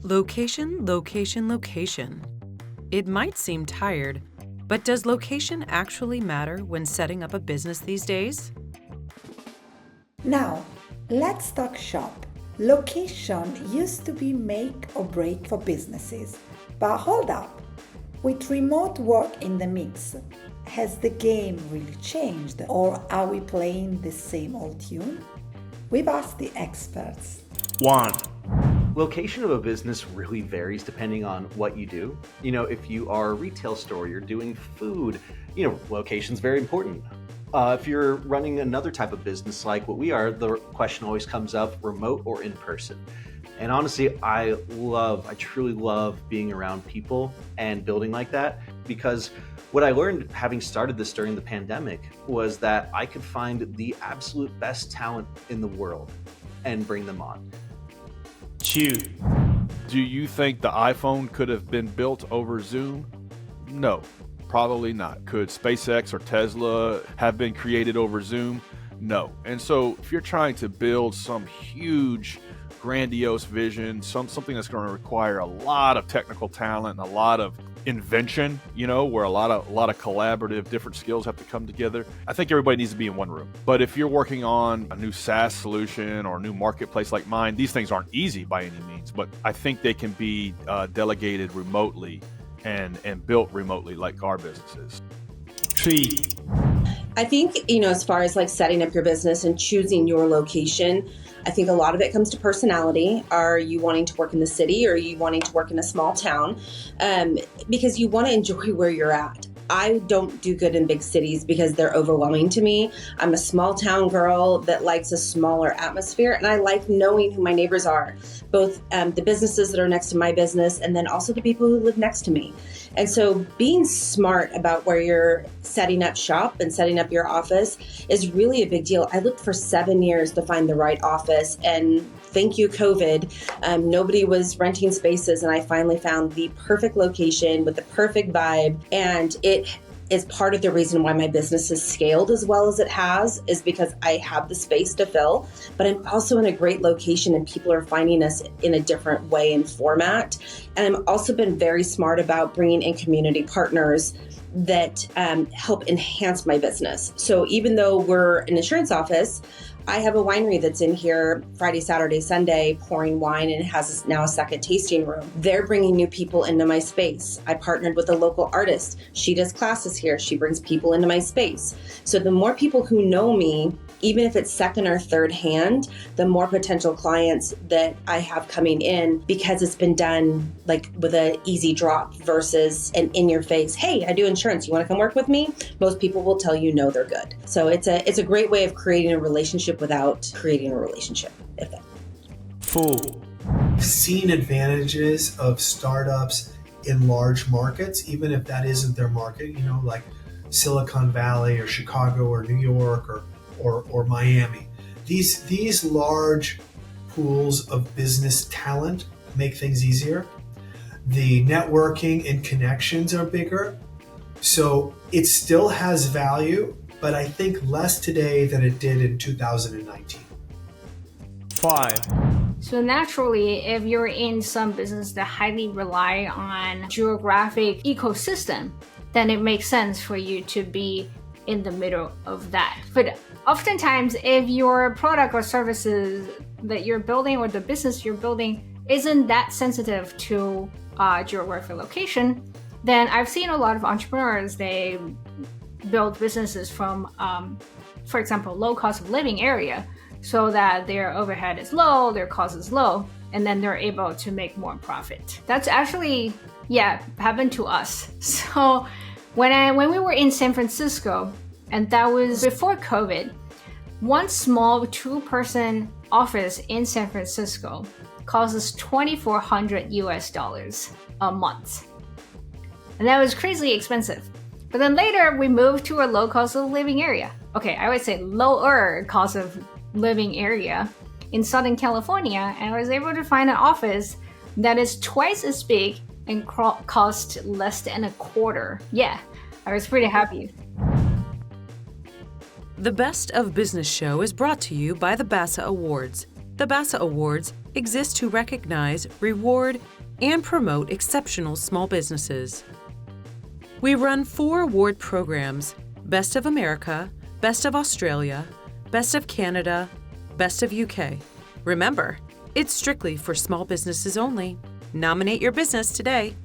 Location, location, location. It might seem tired, but does location actually matter when setting up a business these days? Now, let's talk shop. Location used to be make or break for businesses. But hold up. With remote work in the mix, has the game really changed, or are we playing the same old tune? We've asked the experts. 1. Location of a business really varies depending on what you do. If you are a retail store, you're doing food, location's very important. If you're running another type of business like what we are, the question always comes up, remote or in person. And honestly, I truly love being around people and building like that, because what I learned having started this during the pandemic was that I could find the absolute best talent in the world and bring them on. 2. Do you think the iPhone could have been built over Zoom? No, probably not. Could SpaceX or Tesla have been created over Zoom? No. And so if you're trying to build some huge, grandiose vision, something that's going to require a lot of technical talent and a lot of invention, where a lot of collaborative different skills have to come together, I think everybody needs to be in one room. But if you're working on a new SaaS solution or a new marketplace like mine, these things aren't easy by any means, but I think they can be delegated remotely and built remotely like our businesses. 3. I think, as far as like setting up your business and choosing your location, I think a lot of it comes to personality. Are you wanting to work in the city, or are you wanting to work in a small town? Because you want to enjoy where you're at. I don't do good in big cities because they're overwhelming to me. I'm a small town girl that likes a smaller atmosphere, and I like knowing who my neighbors are, both the businesses that are next to my business and then also the people who live next to me. And so being smart about where you're setting up shop and setting up your office is really a big deal. I looked for 7 years to find the right office, and thank you, COVID. Nobody was renting spaces, and I finally found the perfect location with the perfect vibe. And it is part of the reason why my business has scaled as well as it has, is because I have the space to fill, but I'm also in a great location and people are finding us in a different way and format. And I've also been very smart about bringing in community partners that help enhance my business. So even though we're an insurance office, I have a winery that's in here Friday, Saturday, Sunday pouring wine, and it has now a second tasting room. They're bringing new people into my space. I partnered with a local artist. She does classes here. She brings people into my space. So the more people who know me, even if it's second or third hand, the more potential clients that I have coming in, because it's been done like with an easy drop versus an in your face, hey, I do insurance, you want to come work with me? Most people will tell you no, they're good. So it's a great way of creating a relationship without creating a relationship. 4. I've seen advantages of startups in large markets, even if that isn't their market, like Silicon Valley or Chicago or New York or Miami. These large pools of business talent make things easier. The networking and connections are bigger. So it still has value, but I think less today than it did in 2019. 5. So naturally, if you're in some business that highly rely on geographic ecosystem, then it makes sense for you to be in the middle of that. But oftentimes, if your product or services that you're building or the business you're building isn't that sensitive to geographic location, then I've seen a lot of entrepreneurs, they build businesses from, for example, low cost of living area, so that their overhead is low, their cost is low, and then they're able to make more profit. That's actually, happened to us. So when we were in San Francisco, and that was before COVID, one small 2-person office in San Francisco costs us $2,400 a month. And that was crazy expensive. But then later we moved to a low cost of living area. Okay, I would say lower cost of living area in Southern California, and I was able to find an office that is twice as big and cost less than a quarter. Yeah, I was pretty happy. The Best of Business show is brought to you by the Bassa Awards. The Bassa Awards exist to recognize, reward, and promote exceptional small businesses. We run 4 award programs: Best of America, Best of Australia, Best of Canada, Best of UK. Remember, it's strictly for small businesses only. Nominate your business today.